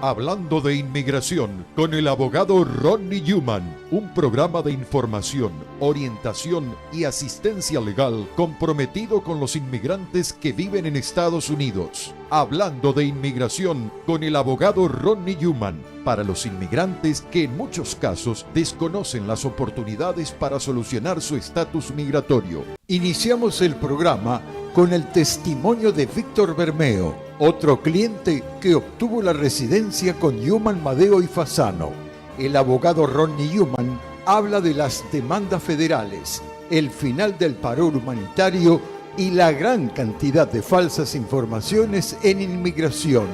Hablando de inmigración con el abogado Rodney Newman, un programa de información, orientación y asistencia legal comprometido con los inmigrantes que viven en Estados Unidos. Hablando de inmigración con el abogado Rodney Newman, para los inmigrantes que en muchos casos desconocen las oportunidades para solucionar su estatus migratorio. Iniciamos el programa con el testimonio de Víctor Bermeo, otro cliente que obtuvo la residencia con Newman, Madeo y Fasano. El abogado Rodney Newman habla de las demandas federales, el final del paro humanitario y la gran cantidad de falsas informaciones en inmigración.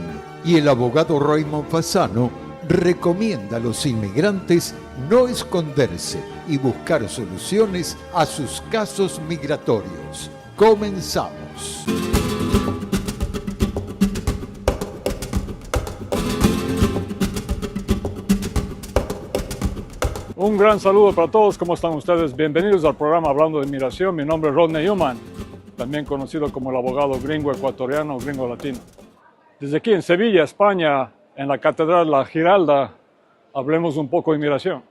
Y el abogado Raymond Fasano recomienda a los inmigrantes no esconderse y buscar soluciones a sus casos migratorios. Comenzamos. Un gran saludo para todos, ¿cómo están ustedes? Bienvenidos al programa Hablando de Inmigración. Mi nombre es Rodney Newman, también conocido como el abogado gringo ecuatoriano o gringo latino. Desde aquí en Sevilla, España, en la Catedral La Giralda, hablemos un poco de inmigración.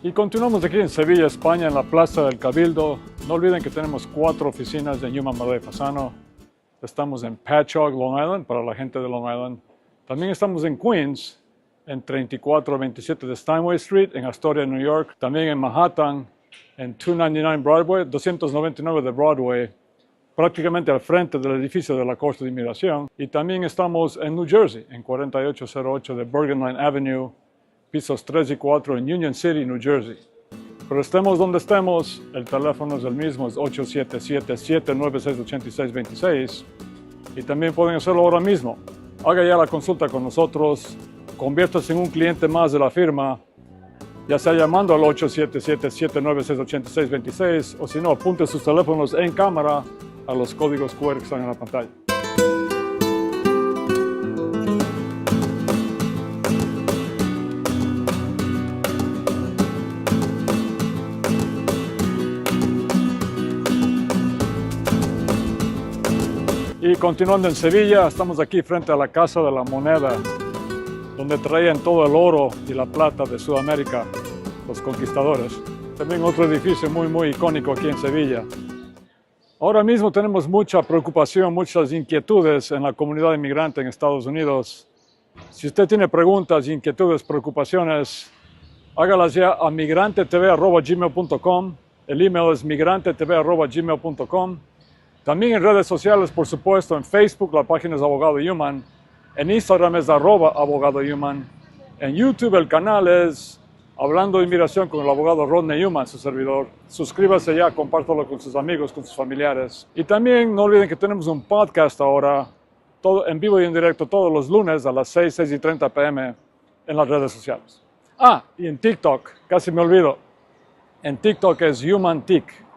Y continuamos aquí en Sevilla, España, en la Plaza del Cabildo. No olviden que tenemos 4 oficinas de Newman, Madeo y Fasano. Estamos en Patchogue, Long Island, para la gente de Long Island. También estamos en Queens, en 3427 de Steinway Street, en Astoria, New York. También en Manhattan, en 299 Broadway, 299 de Broadway, prácticamente al frente del edificio de la Corte de Inmigración. Y también estamos en New Jersey, en 4808 de Bergen Line Avenue, pisos 3 y 4 en Union City, New Jersey. Pero estemos donde estemos, el teléfono es el mismo, es 877-796-8626. Y también pueden hacerlo ahora mismo. Haga ya la consulta con nosotros, conviértase en un cliente más de la firma, ya sea llamando al 877-796-8626 o si no, apunte sus teléfonos en cámara a los códigos QR que están en la pantalla. Y continuando en Sevilla, estamos aquí frente a la Casa de la Moneda, donde traían todo el oro y la plata de Sudamérica los conquistadores. También otro edificio muy icónico aquí en Sevilla. Ahora mismo tenemos mucha preocupación, muchas inquietudes en la comunidad inmigrante en Estados Unidos. Si usted tiene preguntas, inquietudes, preocupaciones, hágalas ya a migrantetv@gmail.com. El email es migrantetv@gmail.com. También en redes sociales, por supuesto, en Facebook la página es Abogado Newman, en Instagram es @Abogado Newman, en YouTube el canal es Hablando de Inmigración con el abogado Rodney Newman, su servidor. Suscríbase ya, compártalo con sus amigos, con sus familiares. Y también no olviden que tenemos un podcast ahora, todo en vivo y en directo todos los lunes a las 6:30 p.m. en las redes sociales. Y en TikTok, casi me olvido, en TikTok es HumanTik.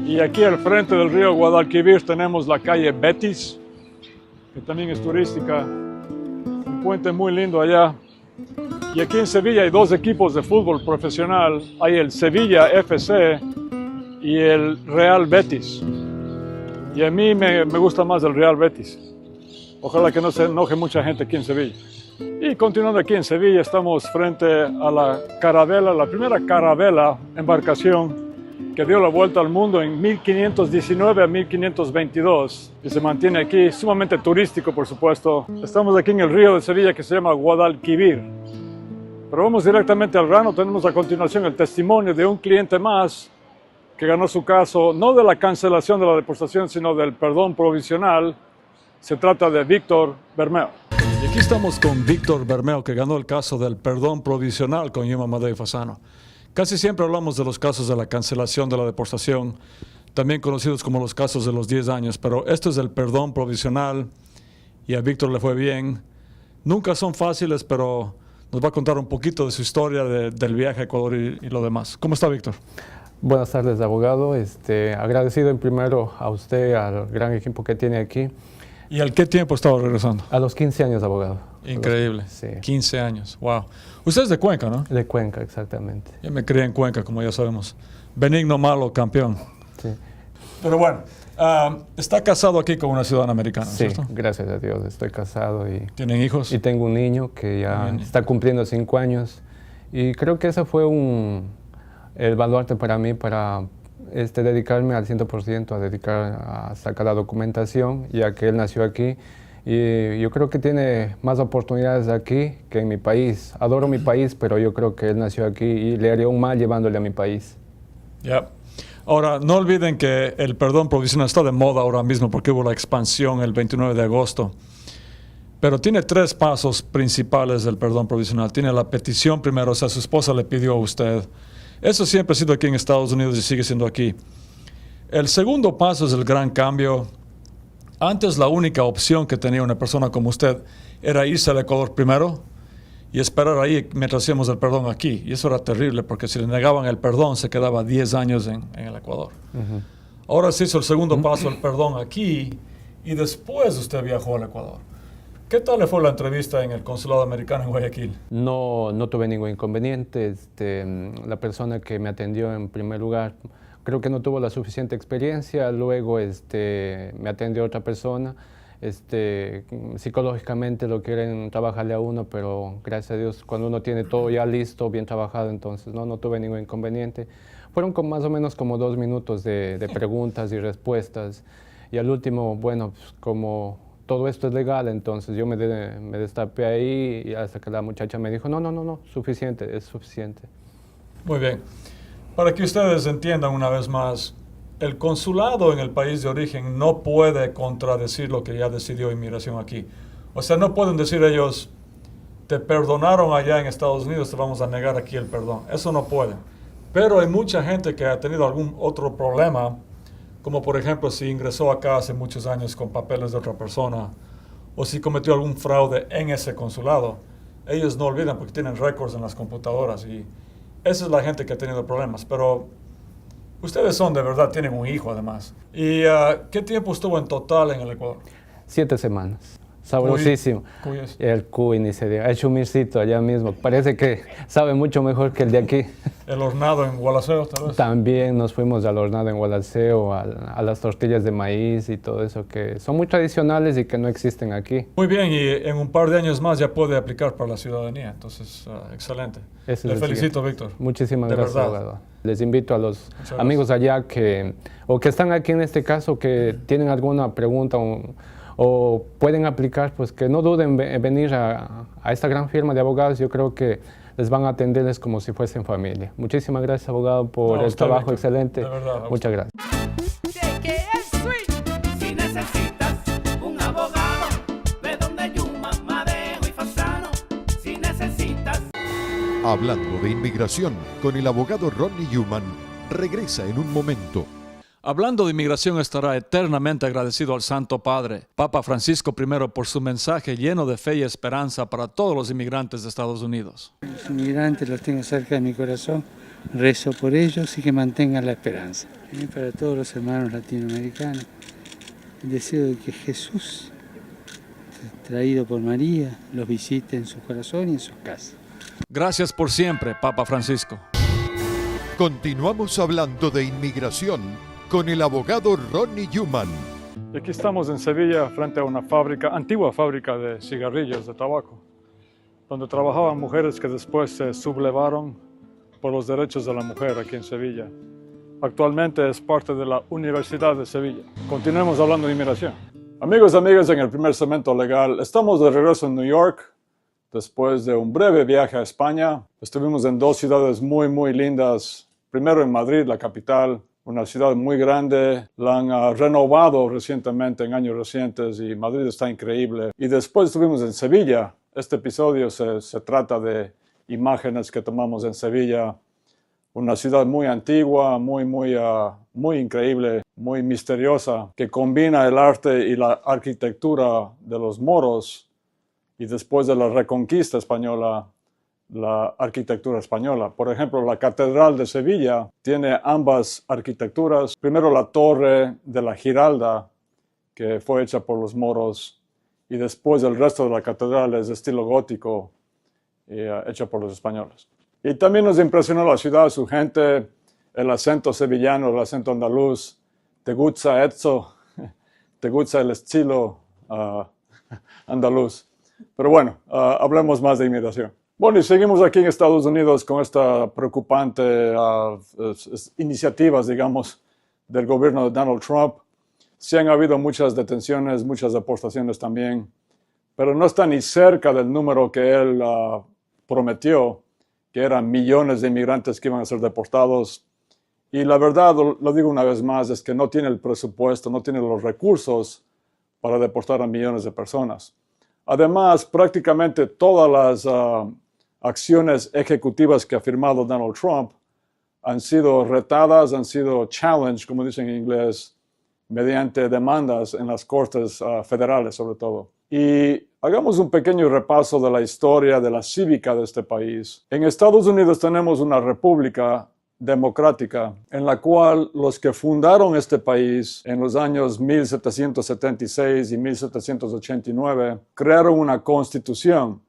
Y aquí al frente del río Guadalquivir tenemos la calle Betis, que también es turística, un puente muy lindo allá. Y aquí en Sevilla hay 2 equipos de fútbol profesional, hay el Sevilla FC y el Real Betis. Y a mí me gusta más el Real Betis. Ojalá que no se enoje mucha gente aquí en Sevilla. Y continuando aquí en Sevilla, estamos frente a la carabela, la primera carabela, embarcación, que dio la vuelta al mundo en 1519 a 1522 y se mantiene aquí, sumamente turístico por supuesto. Estamos aquí en el río de Sevilla que se llama Guadalquivir. Pero vamos directamente al grano, tenemos a continuación el testimonio de un cliente más que ganó su caso, no de la cancelación de la deportación, sino del perdón provisional. Se trata de Víctor Bermeo. Y aquí estamos con Víctor Bermeo, que ganó el caso del perdón provisional con Newman, Madeo y Fasano. Casi siempre hablamos de los casos de la cancelación de la deportación, también conocidos como los casos de los 10 años, pero esto es el perdón provisional y a Víctor le fue bien. Nunca son fáciles, pero nos va a contar un poquito de su historia del viaje a Ecuador y lo demás. ¿Cómo está, Víctor? Buenas tardes, abogado. Agradecido en primero a usted, al gran equipo que tiene aquí. ¿Y al qué tiempo estaba regresando? A los 15 años, abogado. Increíble. Sí. 15 años. Wow. Usted es de Cuenca, ¿no? De Cuenca, exactamente. Yo me crié en Cuenca, como ya sabemos. Benigno, malo, campeón. Sí, Pero bueno, está casado aquí con una ciudadana americana, sí, ¿cierto? gracias a Dios. Estoy casado y ¿Tienen hijos? tengo un niño que ya Bien. está cumpliendo 5 años. Y creo que ese fue el baluarte para mí, para dedicarme al 100%, a sacar la documentación, ya que él nació aquí. Y yo creo que tiene más oportunidades aquí que en mi país. Adoro mi país, pero yo creo que él nació aquí y le haría un mal llevándole a mi país. Ya. Ahora, no olviden que el perdón provisional está de moda ahora mismo porque hubo la expansión el 29 de agosto. Pero tiene 3 pasos principales del perdón provisional. Tiene la petición primero, o sea, su esposa le pidió a usted. Eso siempre ha sido aquí en Estados Unidos y sigue siendo aquí. El segundo paso es el gran cambio. Antes la única opción que tenía una persona como usted era irse al Ecuador primero y esperar ahí mientras hacíamos el perdón aquí. Y eso era terrible porque si le negaban el perdón se quedaba 10 años en el Ecuador. Ahora se hizo el segundo paso, el perdón aquí, y después usted viajó al Ecuador. ¿Qué tal le fue la entrevista en el consulado americano en Guayaquil? No tuve ningún inconveniente. La persona que me atendió en primer lugar creo que no tuvo la suficiente experiencia. Luego me atendió otra persona. Psicológicamente lo quieren trabajarle a uno, pero gracias a Dios cuando uno tiene todo ya listo, bien trabajado, entonces no tuve ningún inconveniente. Fueron más o menos como 2 minutos de preguntas y respuestas. Y al último, bueno, pues, como todo esto es legal, entonces yo me destapé ahí y hasta que la muchacha me dijo, no, suficiente, es suficiente. Muy bien. Para que ustedes entiendan una vez más, el consulado en el país de origen no puede contradecir lo que ya decidió inmigración aquí. O sea, no pueden decir ellos, te perdonaron allá en Estados Unidos, te vamos a negar aquí el perdón. Eso no pueden. Pero hay mucha gente que ha tenido algún otro problema, como por ejemplo si ingresó acá hace muchos años con papeles de otra persona, o si cometió algún fraude en ese consulado. Ellos no olvidan porque tienen récords en las computadoras y esa es la gente que ha tenido problemas. Pero ustedes son de verdad, tienen un hijo además. ¿Y qué tiempo estuvo en total en el Ecuador? 7 semanas. Sabrosísimo. Cuy es. El cuy ni se diga. Ha hecho un mircito allá mismo. Parece que sabe mucho mejor que el de aquí. El hornado en Gualaceo, tal vez. También nos fuimos al hornado en Gualaceo, a las tortillas de maíz y todo eso que son muy tradicionales y que no existen aquí. Muy bien, y en un par de años más ya puede aplicar para la ciudadanía. Entonces, excelente. Ese Le es el felicito, siguiente. Víctor. Muchísimas De gracias, verdad. abogado. Les invito a los Muchas amigos allá que están aquí en este caso, que tienen alguna pregunta o pueden aplicar, pues que no duden en venir a esta gran firma de abogados. Yo creo que les van a atenderles como si fuesen familia. Muchísimas gracias, abogado, por No, a el usted, trabajo Víctor. excelente. De verdad, a Muchas gracias. Si necesitas un abogado, ve donde Yuma, Madeo y Fasano. Si necesitas Hablando de inmigración con el abogado Ronnie Newman, regresa en un momento. Hablando de inmigración, estará eternamente agradecido al Santo Padre, Papa Francisco I, por su mensaje lleno de fe y esperanza para todos los inmigrantes de Estados Unidos. Los inmigrantes los tengo cerca de mi corazón, rezo por ellos y que mantengan la esperanza. Para todos los hermanos latinoamericanos, el deseo de que Jesús, traído por María, los visite en su corazón y en sus casas. Gracias por siempre, Papa Francisco. Continuamos hablando de inmigración con el abogado Ronnie Newman. Y aquí estamos en Sevilla, frente a una fábrica, antigua fábrica de cigarrillos, de tabaco, donde trabajaban mujeres que después se sublevaron por los derechos de la mujer aquí en Sevilla. Actualmente es parte de la Universidad de Sevilla. Continuemos hablando de inmigración. Amigos y amigas, en el primer segmento legal, estamos de regreso en New York, después de un breve viaje a España. Estuvimos en 2 ciudades muy lindas. Primero en Madrid, la capital, una ciudad muy grande. La han renovado recientemente, en años recientes, y Madrid está increíble. Y después estuvimos en Sevilla. Este episodio se trata de imágenes que tomamos en Sevilla. una ciudad muy antigua, muy increíble, muy misteriosa, que combina el arte y la arquitectura de los moros y después de la Reconquista española, la arquitectura española. Por ejemplo, la Catedral de Sevilla tiene ambas arquitecturas. Primero la Torre de la Giralda, que fue hecha por los moros, y después el resto de la catedral es de estilo gótico, hecha por los españoles. Y también nos impresionó la ciudad, su gente, el acento sevillano, el acento andaluz. Te gusta eso, te gusta el estilo andaluz. Pero bueno, hablemos más de inmigración. Bueno, y seguimos aquí en Estados Unidos con esta preocupante iniciativas, digamos, del gobierno de Donald Trump. Sí han habido muchas detenciones, muchas deportaciones también, pero no está ni cerca del número que él prometió, que eran millones de inmigrantes que iban a ser deportados. Y la verdad, lo digo una vez más, es que no tiene el presupuesto, no tiene los recursos para deportar a millones de personas. Además, prácticamente todas las acciones ejecutivas que ha firmado Donald Trump han sido retadas, han sido challenged, como dicen en inglés, mediante demandas en las cortes federales sobre todo. Y hagamos un pequeño repaso de la historia de la cívica de este país. En Estados Unidos tenemos una república democrática en la cual los que fundaron este país en los años 1776 y 1789 crearon una constitución.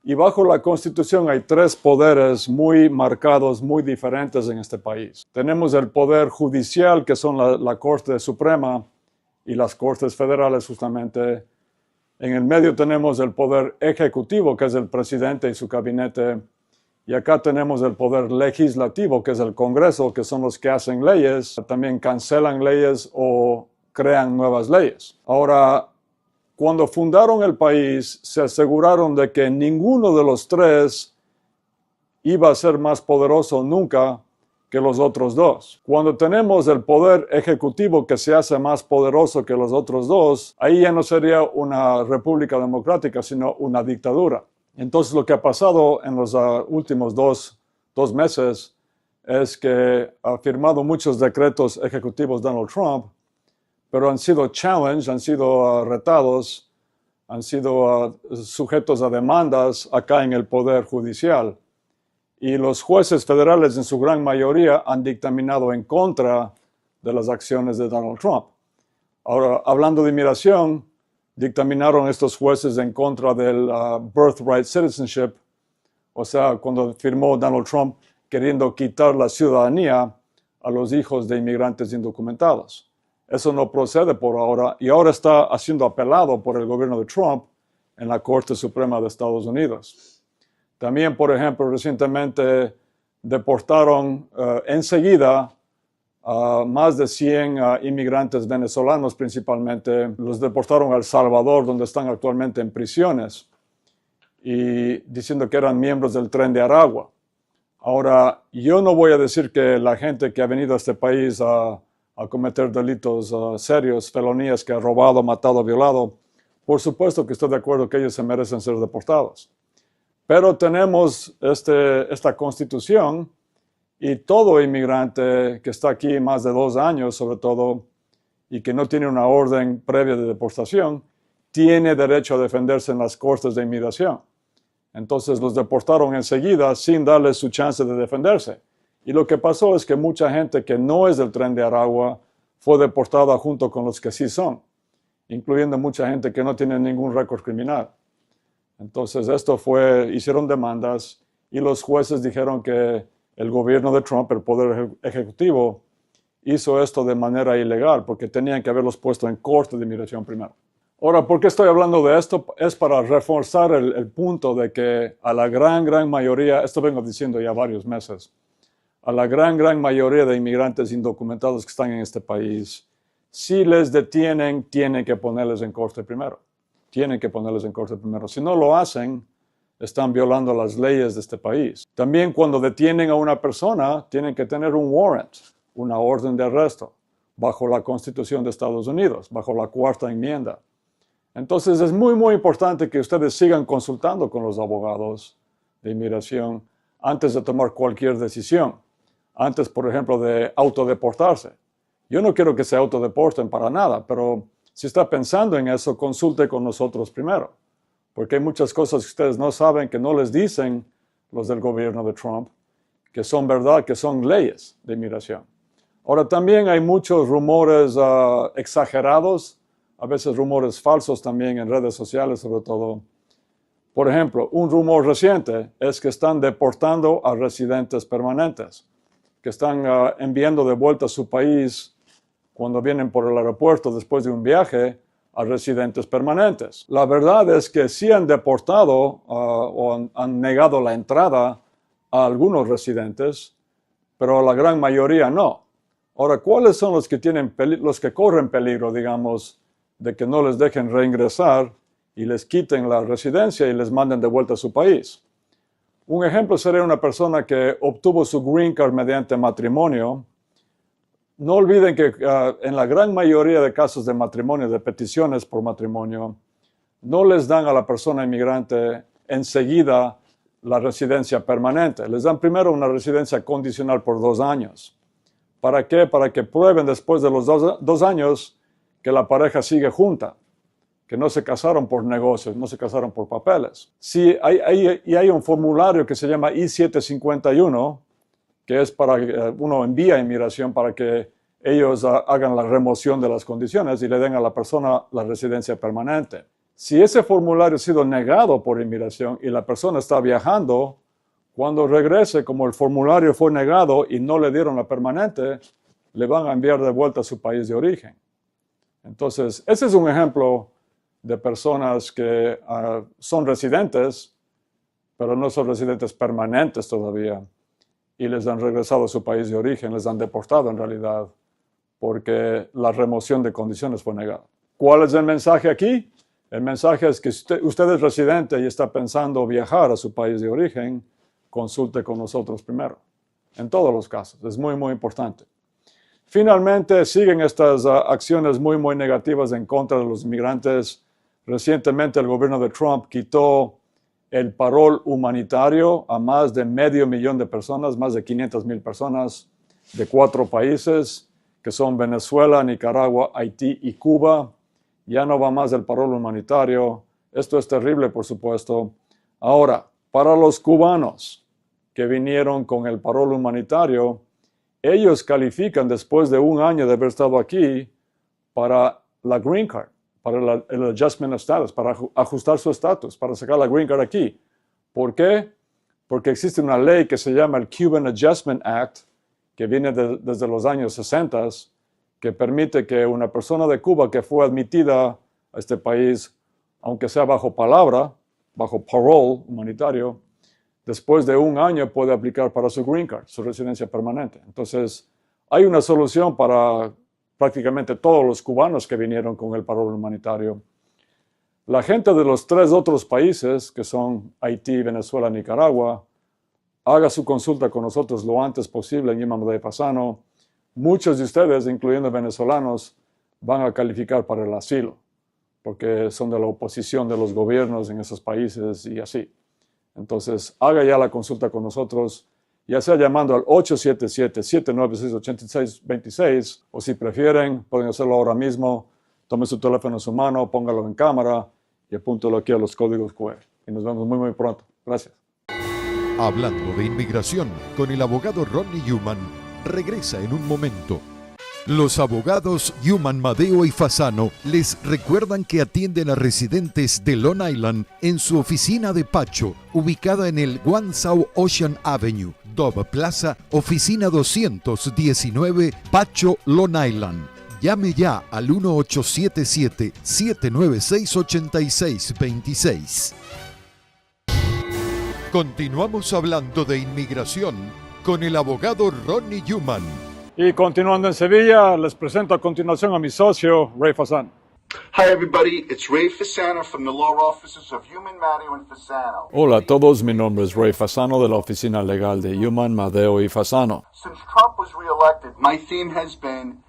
Y bajo la Constitución hay tres poderes muy marcados, muy diferentes en este país. Tenemos el poder judicial, que son la Corte Suprema y las Cortes Federales justamente. En el medio tenemos el poder ejecutivo, que es el presidente y su gabinete. Y acá tenemos el poder legislativo, que es el Congreso, que son los que hacen leyes, también cancelan leyes o crean nuevas leyes. Ahora, cuando fundaron el país, se aseguraron de que ninguno de los tres iba a ser más poderoso nunca que los otros dos. Cuando tenemos el poder ejecutivo que se hace más poderoso que los otros dos, ahí ya no sería una república democrática, sino una dictadura. Entonces lo que ha pasado en los últimos dos meses es que ha firmado muchos decretos ejecutivos Donald Trump, pero han sido challenged, han sido retados, han sido sujetos a demandas acá en el Poder Judicial. Y los jueces federales en su gran mayoría han dictaminado en contra de las acciones de Donald Trump. Ahora, hablando de inmigración, dictaminaron estos jueces en contra del birthright citizenship, o sea, cuando firmó Donald Trump queriendo quitar la ciudadanía a los hijos de inmigrantes indocumentados. Eso no procede por ahora y ahora está siendo apelado por el gobierno de Trump en la Corte Suprema de Estados Unidos. También, por ejemplo, recientemente deportaron enseguida a más de 100 inmigrantes venezolanos principalmente. Los deportaron a El Salvador, donde están actualmente en prisiones, y diciendo que eran miembros del Tren de Aragua. Ahora, yo no voy a decir que la gente que ha venido a este país a cometer delitos serios, felonías, que ha robado, matado, violado, por supuesto que estoy de acuerdo que ellos se merecen ser deportados. Pero tenemos esta constitución y todo inmigrante que está aquí más de 2 años, sobre todo, y que no tiene una orden previa de deportación, tiene derecho a defenderse en las cortes de inmigración. Entonces los deportaron enseguida sin darles su chance de defenderse. Y lo que pasó es que mucha gente que no es del Tren de Aragua fue deportada junto con los que sí son, incluyendo mucha gente que no tiene ningún récord criminal. Entonces hicieron demandas y los jueces dijeron que el gobierno de Trump, el poder ejecutivo, hizo esto de manera ilegal porque tenían que haberlos puesto en corte de inmigración primero. Ahora, ¿por qué estoy hablando de esto? Es para reforzar el punto de que a la gran mayoría, esto vengo diciendo ya varios meses, a la gran mayoría de inmigrantes indocumentados que están en este país, si les detienen, tienen que ponerles en corte primero. Tienen que ponerles en corte primero. Si no lo hacen, están violando las leyes de este país. También cuando detienen a una persona, tienen que tener un warrant, una orden de arresto, bajo la Constitución de Estados Unidos, bajo la 4ª enmienda. Entonces es muy importante que ustedes sigan consultando con los abogados de inmigración antes de tomar cualquier decisión. antes, por ejemplo, de autodeportarse. Yo no quiero que se autodeporten para nada, pero si está pensando en eso, consulte con nosotros primero, porque hay muchas cosas que ustedes no saben, que no les dicen los del gobierno de Trump, que son verdad, que son leyes de inmigración. Ahora, también hay muchos rumores exagerados, a veces rumores falsos también en redes sociales, sobre todo. Por ejemplo, un rumor reciente es que están deportando a residentes permanentes, que están enviando de vuelta a su país cuando vienen por el aeropuerto después de un viaje a residentes permanentes. La verdad es que sí han deportado o han negado la entrada a algunos residentes, pero a la gran mayoría no. Ahora, ¿cuáles son los que corren peligro, digamos, de que no les dejen reingresar y les quiten la residencia y les manden de vuelta a su país? Un ejemplo sería una persona que obtuvo su green card mediante matrimonio. No olviden que en la gran mayoría de casos de matrimonio, de peticiones por matrimonio, no les dan a la persona inmigrante enseguida la residencia permanente. Les dan primero una residencia condicional por 2 años. ¿Para qué? Para que prueben después de los 2 años que la pareja sigue junta, que no se casaron por negocios, no se casaron por papeles. Sí, hay un formulario que se llama I-751, que es para que uno envía a inmigración para que ellos hagan la remoción de las condiciones y le den a la persona la residencia permanente. Si ese formulario ha sido negado por inmigración y la persona está viajando, cuando regrese, como el formulario fue negado y no le dieron la permanente, le van a enviar de vuelta a su país de origen. Entonces, ese es un ejemplo de personas que son residentes, pero no son residentes permanentes todavía, y les han regresado a su país de origen, les han deportado en realidad, porque la remoción de condiciones fue negada. ¿Cuál es el mensaje aquí? El mensaje es que si usted es residente y está pensando viajar a su país de origen, consulte con nosotros primero, en todos los casos. Es muy, muy importante. Finalmente, siguen estas acciones muy, muy negativas en contra de los inmigrantes. Recientemente, el gobierno de Trump quitó el parol humanitario a más de 500,000 de personas, más de 500,000 personas de 4 países, que son Venezuela, Nicaragua, Haití y Cuba. Ya no va más el parol humanitario. Esto es terrible, por supuesto. Ahora, para los cubanos que vinieron con el parol humanitario, ellos califican después de 1 año de haber estado aquí para la green card, para el adjustment of status, para ajustar su estatus, para sacar la green card aquí. ¿Por qué? Porque existe una ley que se llama el Cuban Adjustment Act, que viene desde los años 60, que permite que una persona de Cuba que fue admitida a este país, aunque sea bajo palabra, bajo parole humanitario, después de 1 año puede aplicar para su green card, su residencia permanente. Entonces, hay una solución para prácticamente todos los cubanos que vinieron con el parol humanitario. La gente de los 3 otros países, que son Haití, Venezuela, Nicaragua, haga su consulta con nosotros lo antes posible en Yuman Madeo y Fasano. Muchos de ustedes, incluyendo venezolanos, van a calificar para el asilo, porque son de la oposición de los gobiernos en esos países y así. Entonces, haga ya la consulta con nosotros, ya sea llamando al 877-796-8626, o si prefieren, pueden hacerlo ahora mismo. Tome su teléfono en su mano, póngalo en cámara y apúntelo aquí a los códigos QR. Y nos vemos muy, muy pronto. Gracias. Hablando de inmigración con el abogado Ronnie Newman, regresa en un momento. Los abogados Yuman Madeo y Fasano les recuerdan que atienden a residentes de Long Island en su oficina de Pacho, ubicada en el One South Ocean Avenue, Dove Plaza, oficina 219, Pacho, Long Island. Llame ya al 1877-796-8626. Continuamos hablando de inmigración con el abogado Ronnie Newman. Y continuando en Sevilla, les presento a continuación a mi socio, Ray Fasano. Hi everybody, it's Ray Fasano from the law offices of Yuman, Madeo and Fasano. Hola a todos, mi nombre es Ray Fasano de la oficina legal de Yuman, Madeo y Fasano. Since Trump was reelected, my theme has been,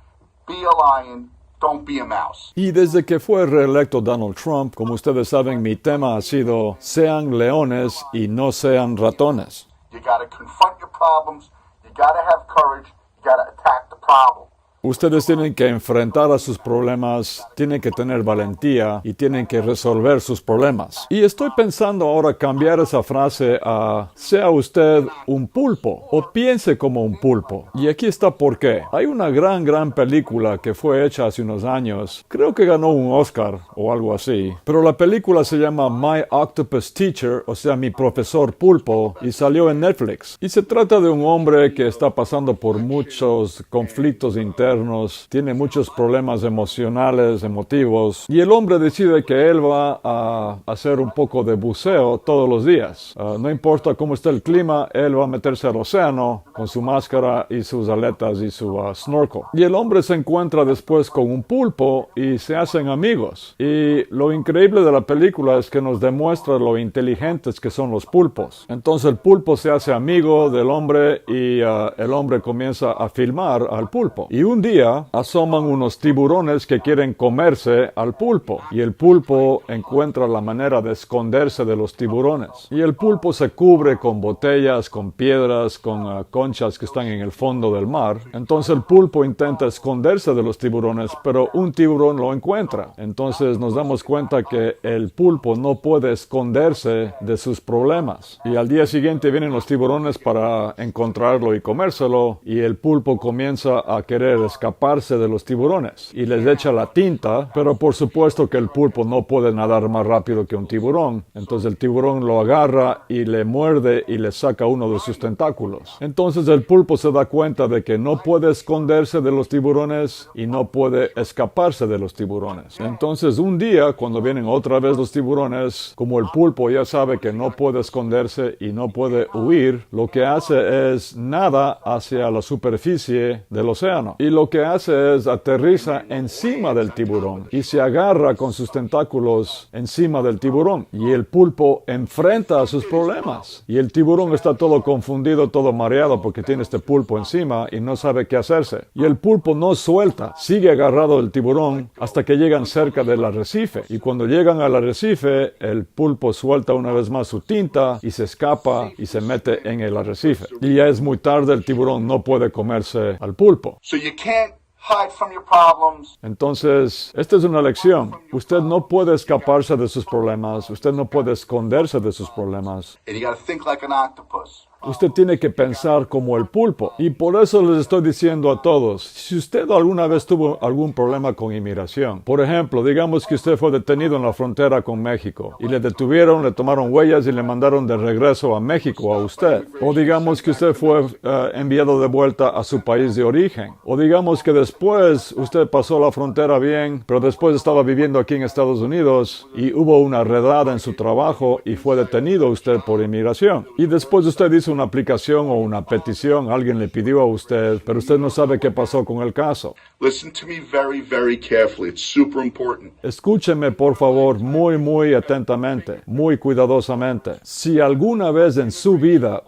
be a lion, don't be a mouse. Y desde que fue reelecto Donald Trump, como ustedes saben, mi tema ha sido, sean leones y no sean ratones. You gotta confront your problems, you gotta have courage. You gotta attack the problem. Ustedes tienen que enfrentar a sus problemas, tienen que tener valentía y tienen que resolver sus problemas. Y estoy pensando ahora cambiar esa frase a sea usted un pulpo o piense como un pulpo. Y aquí está por qué. Hay una gran película que fue hecha hace unos años. Creo que ganó un Oscar o algo así. Pero la película se llama My Octopus Teacher, o sea, mi profesor pulpo, y salió en Netflix. Y se trata de un hombre que está pasando por muchos conflictos internos, tiene muchos problemas emocionales, emotivos, y el hombre decide que él va a hacer un poco de buceo todos los días. No importa cómo esté el clima, él va a meterse al océano con su máscara y sus aletas y su snorkel. Y el hombre se encuentra después con un pulpo y se hacen amigos. Y lo increíble de la película es que nos demuestra lo inteligentes que son los pulpos. Entonces el pulpo se hace amigo del hombre y el hombre comienza a filmar al pulpo. Y un día asoman unos tiburones que quieren comerse al pulpo y el pulpo encuentra la manera de esconderse de los tiburones y el pulpo se cubre con botellas, con piedras, con conchas que están en el fondo del mar. Entonces el pulpo intenta esconderse de los tiburones, pero un tiburón lo encuentra. Entonces nos damos cuenta que el pulpo no puede esconderse de sus problemas y al día siguiente vienen los tiburones para encontrarlo y comérselo y el pulpo comienza a querer escaparse de los tiburones y les echa la tinta, pero por supuesto que el pulpo no puede nadar más rápido que un tiburón. Entonces el tiburón lo agarra y le muerde y le saca uno de sus tentáculos. Entonces el pulpo se da cuenta de que no puede esconderse de los tiburones y no puede escaparse de los tiburones. Entonces un día cuando vienen otra vez los tiburones, como el pulpo ya sabe que no puede esconderse y no puede huir, lo que hace es nada hacia la superficie del océano. Y lo que hace es aterriza encima del tiburón y se agarra con sus tentáculos encima del tiburón. Y el pulpo enfrenta a sus problemas. Y el tiburón está todo confundido, todo mareado porque tiene este pulpo encima y no sabe qué hacerse. Y el pulpo no suelta, sigue agarrado del tiburón hasta que llegan cerca del arrecife. Y cuando llegan al arrecife, el pulpo suelta una vez más su tinta y se escapa y se mete en el arrecife. Y ya es muy tarde, el tiburón no puede comerse al pulpo. So you can't hide from your problems. Entonces, esta es una lección. Usted no puede escaparse de sus problemas. Usted no puede esconderse de sus problemas. And you gotta think like an octopus. Usted tiene que pensar como el pulpo. Y por eso les estoy diciendo a todos, si usted alguna vez tuvo algún problema con inmigración, por ejemplo, digamos que usted fue detenido en la frontera con México y le detuvieron, le tomaron huellas y le mandaron de regreso a México a usted. O digamos que usted fue enviado de vuelta a su país de origen. O digamos que después usted pasó la frontera bien, pero después estaba viviendo aquí en Estados Unidos y hubo una redada en su trabajo y fue detenido usted por inmigración. Y después usted hizo una aplicación o una petición, alguien le pidió a usted, pero usted no sabe qué pasó con el caso. Listen to me very, very carefully. It's super important. Escúcheme por favor muy atentamente, muy cuidadosamente. Si alguna vez en su vida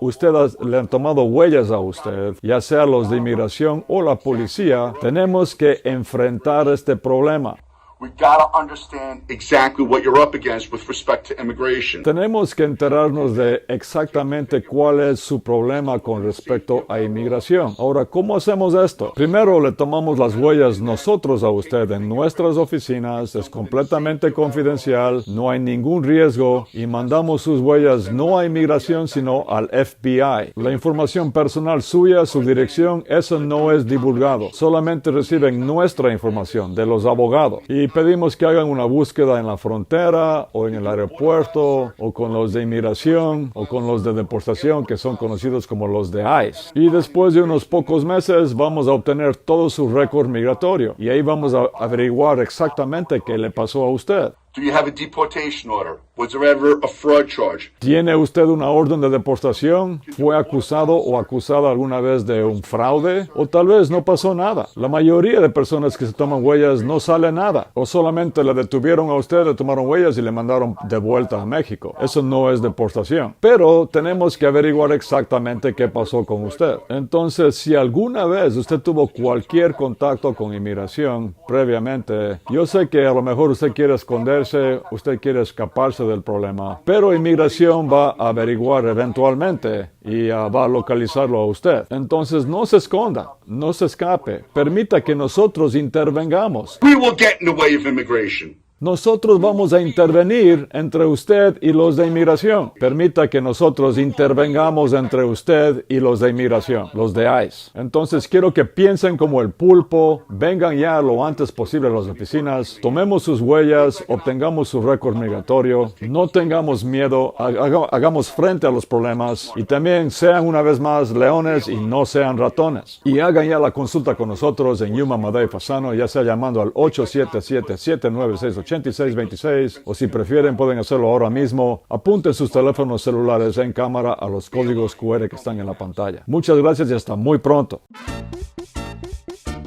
le han tomado huellas a usted, ya sea los de inmigración o la policía, tenemos que enfrentar este problema. We gotta understand exactly what you're up against with respect to immigration. Tenemos que enterarnos de exactamente cuál es su problema con respecto a inmigración. Ahora, ¿cómo hacemos esto? Primero, le tomamos las huellas nosotros a usted en nuestras oficinas, es completamente confidencial, no hay ningún riesgo y mandamos sus huellas no a inmigración sino al FBI. La información personal suya, su dirección, eso no es divulgado. Solamente reciben nuestra información de los abogados. Y pedimos que hagan una búsqueda en la frontera o en el aeropuerto o con los de inmigración o con los de deportación que son conocidos como los de ICE. Y después de unos pocos meses vamos a obtener todo su récord migratorio y ahí vamos a averiguar exactamente qué le pasó a usted. Do you have a deportation order? Was there ever a fraud charge? ¿Tiene usted una orden de deportación? ¿Fue acusado o acusada alguna vez de un fraude? ¿O tal vez no pasó nada? La mayoría de personas que se toman huellas no sale nada. O solamente le detuvieron a usted, le tomaron huellas y le mandaron de vuelta a México. Eso no es deportación. Pero tenemos que averiguar exactamente qué pasó con usted. Entonces, si alguna vez usted tuvo cualquier contacto con inmigración previamente, yo sé que a lo mejor usted quiere esconderse, usted quiere escaparse del problema, pero inmigración va a averiguar eventualmente y va a localizarlo a usted. Entonces no se esconda, no se escape, permita que nosotros intervengamos. We will get in the way of immigration. Nosotros vamos a intervenir entre usted y los de inmigración. Permita que nosotros intervengamos entre usted y los de inmigración, los de ICE. Entonces quiero que piensen como el pulpo, vengan ya lo antes posible a las oficinas, tomemos sus huellas, obtengamos su récord migratorio, no tengamos miedo, hagamos frente a los problemas y también sean una vez más leones y no sean ratones. Y hagan ya la consulta con nosotros en Yuma, Madeo y Fasano, ya sea llamando al 877-796-8626 o si prefieren pueden hacerlo ahora mismo. Apunten sus teléfonos celulares en cámara a los códigos QR que están en la pantalla. Muchas gracias y hasta muy pronto.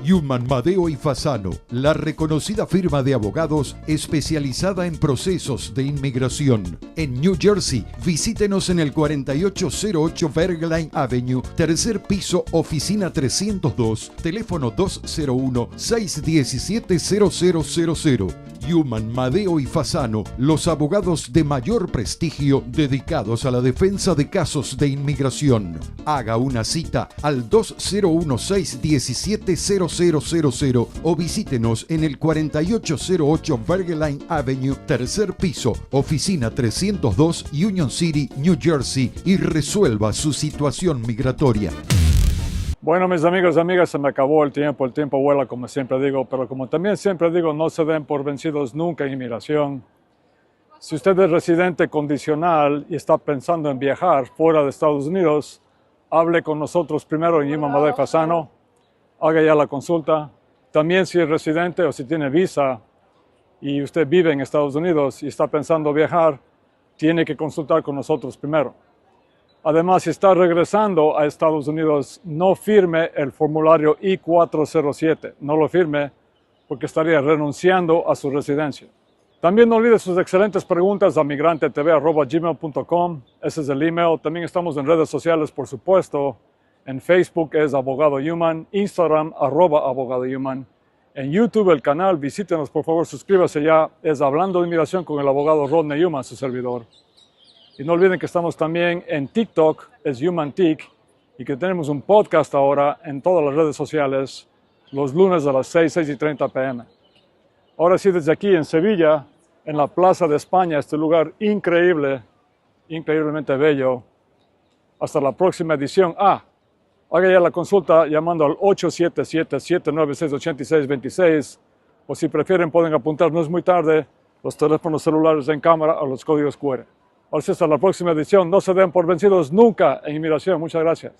Yuman, Madeo y Fasano, la reconocida firma de abogados especializada en procesos de inmigración. En New Jersey, visítenos en el 4808 Bergline Avenue, tercer piso, oficina 302, teléfono 201-617-0000. Yuman, Madeo y Fasano, los abogados de mayor prestigio dedicados a la defensa de casos de inmigración. Haga una cita al 201-617-0000 o visítenos en el 4808 Bergline Avenue, tercer piso, oficina 302, Union City, New Jersey, y resuelva su situación migratoria. Bueno, mis amigos y amigas, se me acabó el tiempo vuela, como siempre digo, pero como también siempre digo, no se den por vencidos nunca en inmigración. Si usted es residente condicional y está pensando en viajar fuera de Estados Unidos, hable con nosotros primero en Yuma, Madeo y Fasano, haga ya la consulta. También si es residente o si tiene visa y usted vive en Estados Unidos y está pensando viajar, tiene que consultar con nosotros primero. Además, si está regresando a Estados Unidos, no firme el formulario I-407. No lo firme porque estaría renunciando a su residencia. También no olvide sus excelentes preguntas a migrantetv@gmail.com. Ese es el email. También estamos en redes sociales, por supuesto. En Facebook es Abogado Yuman, Instagram @Abogado Yuman. En YouTube el canal, visítenos por favor, suscríbase ya. Es Hablando de Inmigración con el abogado Rodney Yuman, su servidor. Y no olviden que estamos también en TikTok, es HumanTik, y que tenemos un podcast ahora en todas las redes sociales, los lunes a las 6:30 p.m. Ahora sí, desde aquí en Sevilla, en la Plaza de España, este lugar increíble, increíblemente bello. Hasta la próxima edición. Haga ya la consulta llamando al 877-796-8626, o si prefieren pueden apuntar, no es muy tarde, los teléfonos celulares en cámara o los códigos QR. Ahora sí, hasta la próxima edición. No se den por vencidos nunca en inmigración. Muchas gracias.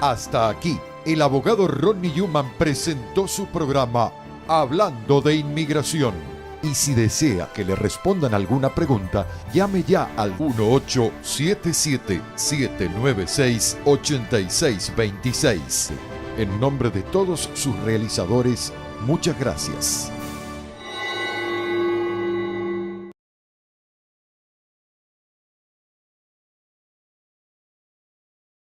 Hasta aquí, el abogado Rodney Yuman presentó su programa Hablando de Inmigración. Y si desea que le respondan alguna pregunta, llame ya al 1877-796-8626. En nombre de todos sus realizadores, muchas gracias.